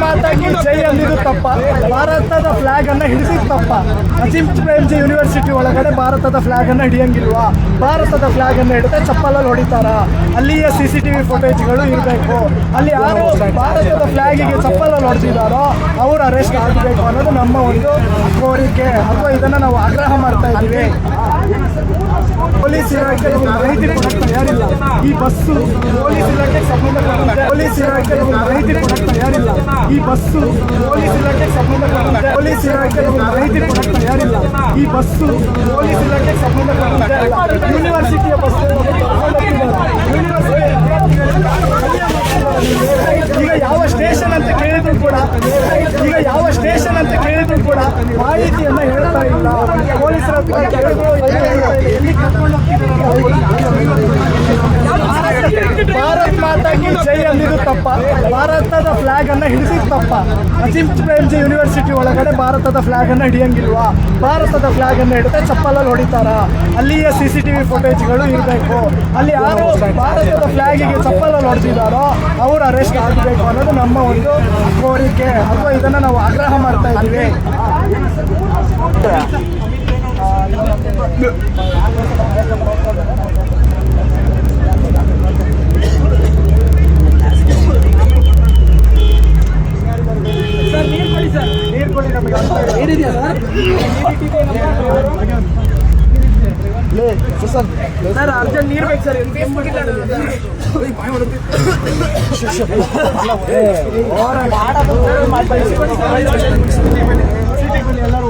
ಮಾತಾ ಕಿ ಜೈ ಅಂದಿದ್ದು ತಪ್ಪ, ಭಾರತದ ಫ್ಲಾಗ್ ಅನ್ನ ಹಿಡಿಸಿದ ತಪ್ಪ. ಅಜಿಂ ಪ್ರೇಮ್ಜಿ ಯೂನಿವರ್ಸಿಟಿ ಒಳಗಡೆ ಭಾರತದ ಫ್ಲಾಗ್ ಅನ್ನ ಹಿಡಿಯಂಗಿಲ್ವಾ? ಭಾರತದ ಫ್ಲಾಗ್ ಅನ್ನ ಹಿಡಿದ್ರೆ ಚಪ್ಪಲಲ್ಲಿ ಹೊಡಿತಾರ? ಅಲ್ಲಿಯ CCTV ಫುಟೇಜ್ಗಳು ಇರಬೇಕು. ಅಲ್ಲಿ ಯಾರು ಭಾರತದ ಫ್ಲಾಗಿಗೆ ಚಪ್ಪಲಲ್ಲಿ ಹೊಡೆದಿದ್ದಾರೋ ಅವ್ರು ಅರೆಸ್ಟ್ ಆಗಬೇಕು ಅನ್ನೋದು ನಮ್ಮ ಒಂದು ಕೋರಿಕೆ, ಅಥವಾ ಇದನ್ನ ನಾವು ಆಗ್ರಹ ಮಾಡ್ತಾ ಇದ್ದೀವಿ. ಪೊಲೀಸ್ ಇಲಾಖೆ ಮಾಹಿತಿ ಕೊಡಕ್ಕೆ ತಯಾರಿಲ್ಲ. ಈ ಬಸ್ಸು ಪೊಲೀಸ್ ಇಲಾಖೆಗೆ ಸಂಬಂಧಪಟ್ಟಂತೆ ಪೊಲೀಸ್ ಇಲಾಖೆ ಮಾಹಿತಿ ಕೊಡಕ್ಕೆ ತಯಾರಿಲ್ಲ. ಈ ಬಸ್ಸು ಪೊಲೀಸ್ ಇಲಾಖೆಗೆ ಸಂಬಂಧಪಟ್ಟಂತೆ ಪೊಲೀಸ್ ಇಲಾಖೆ ಮಾಹಿತಿ ಕೊಡಕ್ಕೆ ತಯಾರಿಲ್ಲ. ಈ ಬಸ್ಸು ಪೊಲೀಸ್ ಇಲಾಖೆಗೆ ಸಂಬಂಧಪಟ್ಟಂತೆ ಯೂನಿವರ್ಸಿಟಿಯ ಬಸ್. ಈಗ ಯಾವ ಸ್ಟೇಷನ್ ಅಂತ ಕೇಳಿದ್ರು ಕೂಡ ಮಾಹಿತಿಯನ್ನ ಹೇಳ್ತಾ ಇಲ್ಲ. ಪೊಲೀಸರ ಎಲ್ಲಿ ಕರ್ಕೊಂಡು ಭಾರತ್ ಮಾತಾ ಕಿ ಜೈ ಅಂದಿದ್ದು ತಪ್ಪ, ಭಾರತದ ಫ್ಲಾಗ್ ಅನ್ನ ಹಿಡಿಸಿದ ತಪ್ಪ. ಅಜಿಂ ಪ್ರೇಮ್ಜಿ ಯೂನಿವರ್ಸಿಟಿ ಒಳಗಡೆ ಭಾರತದ ಫ್ಲಾಗ್ ಅನ್ನ ಹಿಡಿಯಂಗಿಲ್ವಾ? ಭಾರತದ ಫ್ಲಾಗ್ ಅನ್ನ ಹಿಡಿದ್ರೆ ಚಪ್ಪಲಲ್ಲಿ ಹೊಡಿತಾರ? ಅಲ್ಲಿಯ CCTV ಫುಟೇಜ್ಗಳು ಇರಬೇಕು. ಅಲ್ಲಿ ಯಾರು ಭಾರತದ ಫ್ಲಾಗಿಗೆ ಚಪ್ಪಲಲ್ಲಿ ಹೊಡೆದಿದ್ದಾರೋ ಅವ್ರು ಅರೆಸ್ಟ್ ಆಗಬೇಕು ಅನ್ನೋದು ನಮ್ಮ ಒಂದು ಕೋರಿಕೆ, ಅಥವಾ ಇದನ್ನ ನಾವು ಆಗ್ರಹ ಮಾಡ್ತಾ ಇದ್ದೀವಿ. ನೀರು ಕೊಡಿ ನಮಗೆ. ನೀರಿದೆಯಾ ಸರ್? ಅರ್ಜೆಂಟ್ ನೀರು ಬೇಕು ಸರ್. ಎಲ್ಲರೂ